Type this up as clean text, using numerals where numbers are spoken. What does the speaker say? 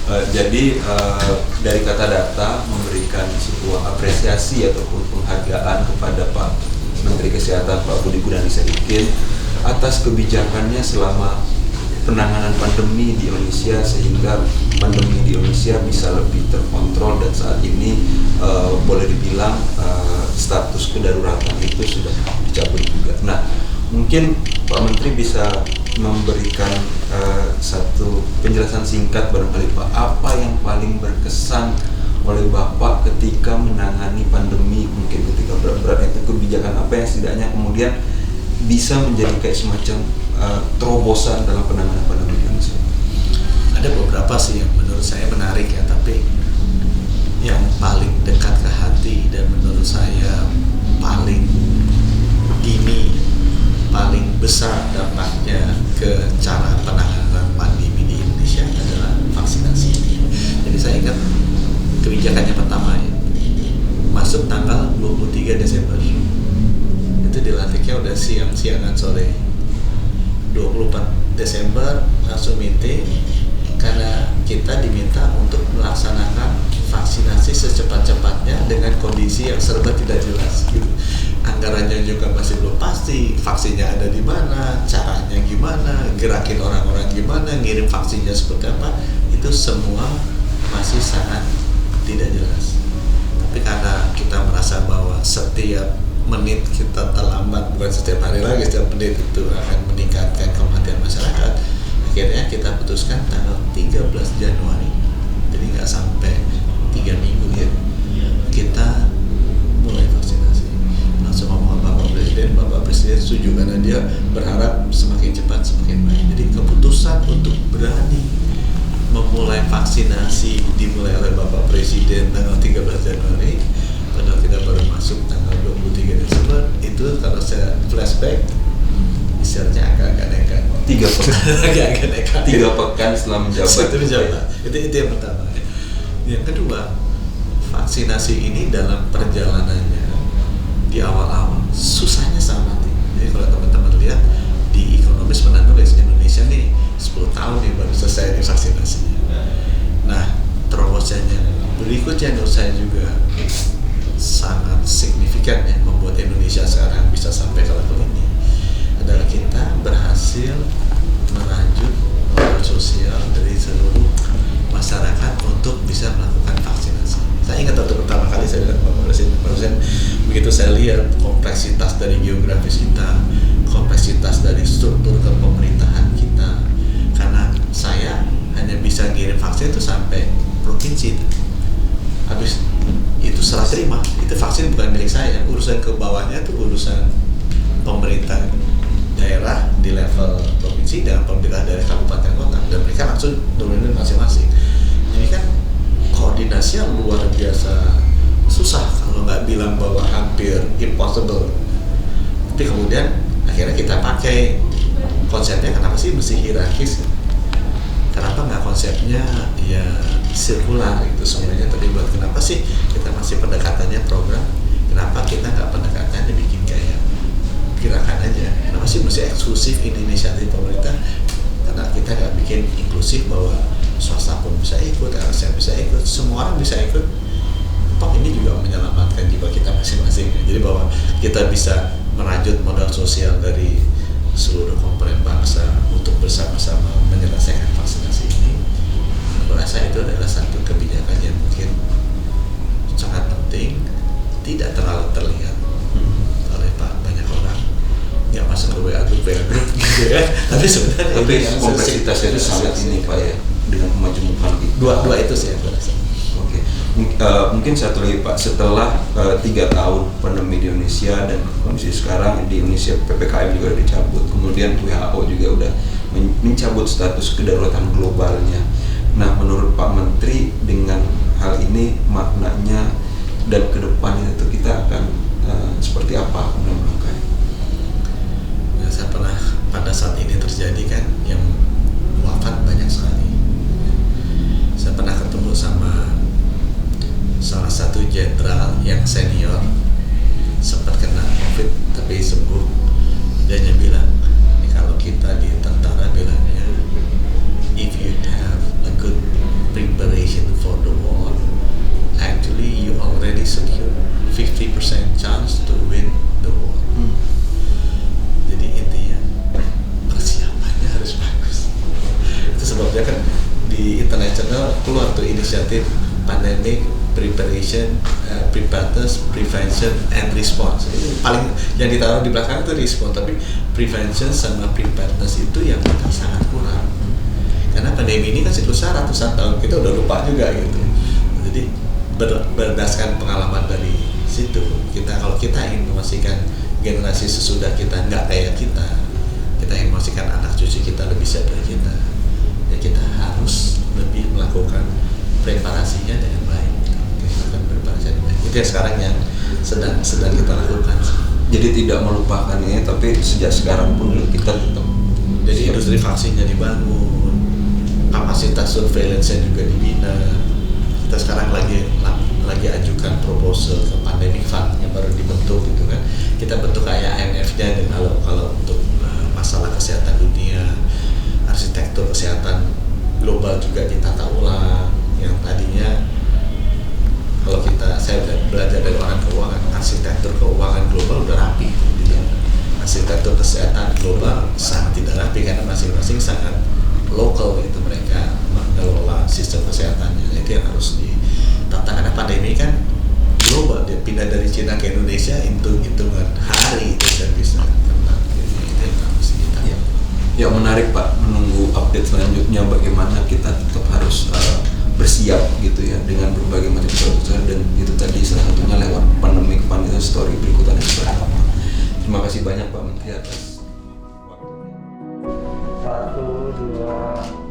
Dari kata data memberikan sebuah apresiasi ataupun penghargaan kepada Pak Menteri Kesehatan Pak Budi Gunadisadikin atas kebijakannya selama penanganan pandemi di Indonesia, sehingga pandemi di Indonesia bisa lebih terkontrol dan saat ini boleh dibilang status kedaruratan itu sudah dicabut juga. Nah, mungkin Pak Menteri bisa memberikan satu penjelasan singkat barangkali Pak, apa yang paling berkesan oleh Bapak ketika menangani pandemi, mungkin ketika berat-berat itu kebijakan apa yang setidaknya kemudian bisa menjadi kayak semacam terobosan dalam penanganan pandemi Indonesia. Ada beberapa sih yang menurut saya menarik ya, tapi yang paling dekat ke hati dan menurut saya paling paling besar dampaknya ke cara penanganan pandemi di Indonesia adalah vaksinasi. Jadi saya ingat kebijakannya pertama ya, masuk tanggal 23 Desember itu dilantiknya udah siang-siangan sore. 24 Desember langsung meeting karena kita diminta untuk melaksanakan vaksinasi secepat-cepatnya dengan kondisi yang serba tidak jelas gitu. Anggarannya juga masih belum pasti, vaksinnya ada di mana, caranya gimana, gerakin orang-orang gimana, ngirim vaksinnya seperti apa, itu semua masih sangat tidak jelas. Tapi karena kita merasa bahwa setiap menit kita terlambat, bukan setiap hari lagi, setiap menit itu akan meningkatkan kematian masyarakat, akhirnya kita putuskan tanggal 13 Januari, jadi nggak sampai 3 minggu ya, kita mulai vaksinasi. Langsung ngomong Bapak Presiden setuju karena dia berharap semakin cepat semakin baik. Jadi keputusan untuk berani memulai vaksinasi dimulai oleh Bapak Presiden tanggal 13 Januari, padahal kita baru masuk tanggal 23 Desember, itu kalau saya flashback istilahnya agak-agak nekat. 3 pekan. Agak-agak nekat. 3 pekan setelah menjabat. Itu yang pertama. Yang kedua, vaksinasi ini dalam perjalanannya di awal-awal susahnya sama mati. Jadi kalau teman-teman lihat di Economist pernah nulis Indonesia nih 10 tahun nih baru selesai di vaksinasinya. Nah, terobosannya berikutnya menurut saya juga sangat signifikan ya, membuat Indonesia sekarang bisa sampai ke level ini adalah kita berhasil merajut modal sosial dari seluruh masyarakat untuk bisa melakukan vaksinasi. Saya ingat waktu pertama kali saya lihat Bapak Presiden, begitu saya lihat kompleksitas dari geografis kita, kompleksitas dari struktur kepemerintahan kita, karena saya hanya bisa ngirim vaksin itu sampai provinsi. Habis itu serah terima, itu vaksin bukan milik saya, urusan ke bawahnya itu urusan pemerintah daerah di level provinsi dan pemerintah daerah kabupaten kota, dan mereka langsung nurunin masing-masing. Jadi kan koordinasi yang luar biasa susah, kalau nggak bilang bahwa hampir impossible. Tapi kemudian akhirnya kita pakai konsepnya, kenapa sih mesti hierarkis? Kenapa nggak konsepnya ya sirkular itu semuanya terlibat? Kenapa sih kita masih pendekatannya program? Kenapa kita nggak pendekatannya bikin kayak gerakan aja? Kenapa sih mesti eksklusif ini inisiatif pemerintah? Karena kita nggak bikin inklusif bahwa swasta pun bisa ikut, LSM bisa ikut, semua orang bisa ikut. Toh ini juga menyelamatkan jiwa kita masing-masing. Jadi bahwa kita bisa merajut modal sosial dari seluruh komponen bangsa untuk bersama-sama menyelesaikan vaksinasi ini. Aku rasa itu adalah satu kebijakan yang mungkin sangat penting, tidak terlalu terlihat oleh banyak orang. Nggak masuk ke WA group gitu ya. Tapi sebenarnya kompleksitasnya itu sangat ini Pak ya, dengan kemajuan itu. Dua itu sih aku rasa. Oke. Mungkin satu lagi Pak, setelah 3 tahun pandemi di Indonesia dan kondisi sekarang di Indonesia PPKM juga udah dicabut, kemudian WHO juga udah mencabut status kedaruratan globalnya. Nah, menurut Pak Menteri dengan hal ini maknanya dan kedepannya itu kita akan seperti apa langkah-langkahnya? Nah, saya pernah pada saat ini terjadi kan yang wafat banyak sekali. Saya pernah ketemu sama salah satu jenderal yang senior, sempat kena COVID tapi sembuh. Dia hanya bilang, kalau kita di tentara bilangnya, if you have a good international keluar tuh inisiatif pandemic preparation, preparedness, prevention, and response. Itu paling yang ditaruh di belakang itu response, tapi prevention sama preparedness itu yang kita sangat kurang. Karena pandemi ini kan siklusnya ratusan tahun, kita udah lupa juga gitu. Jadi berdasarkan pengalaman dari situ, kalau kita ingin memastikan generasi sesudah kita nggak kayak kita ingin memastikan anak cucu kita lebih siap dari kita, ya kita harus lebih melakukan preparasinya dengan baik. Itu yang sekarang yang sedang kita lakukan. Jadi tidak melupakan ini, tapi sejak sekarang pun kita tetap. Jadi industri vaksinnya dibangun, kapasitas surveillance-nya juga dibina. Kita sekarang lagi ajukan proposal ke pandemic fund yang baru dibentuk gitu kan. Kita bentuk kayak IMF-nya, dan kalau untuk masalah kesehatan dunia, arsitektur kesehatan global juga ditata ulang. Yang tadinya kalau saya belajar dari orang keuangan, arsitektur keuangan global udah rapi, gitu. Arsitektur kesehatan global sangat tidak rapi karena masing-masing sangat lokal itu mereka mengelola sistem kesehatannya. Itu yang harus ditata, karena pandemi kan global, dia pindah dari Cina ke Indonesia itu hitungan hari itu saya bisa tentang itu yang harus ditata. Ya menarik Pak, menunggu update selanjutnya bagaimana kita tetap harus bersiap gitu ya dengan berbagai macam keputusan, dan itu tadi salah satunya lewat pandemic fund itu story berikutnya seperti apa. Terima kasih banyak Pak Menteri atas waktunya. 1, 2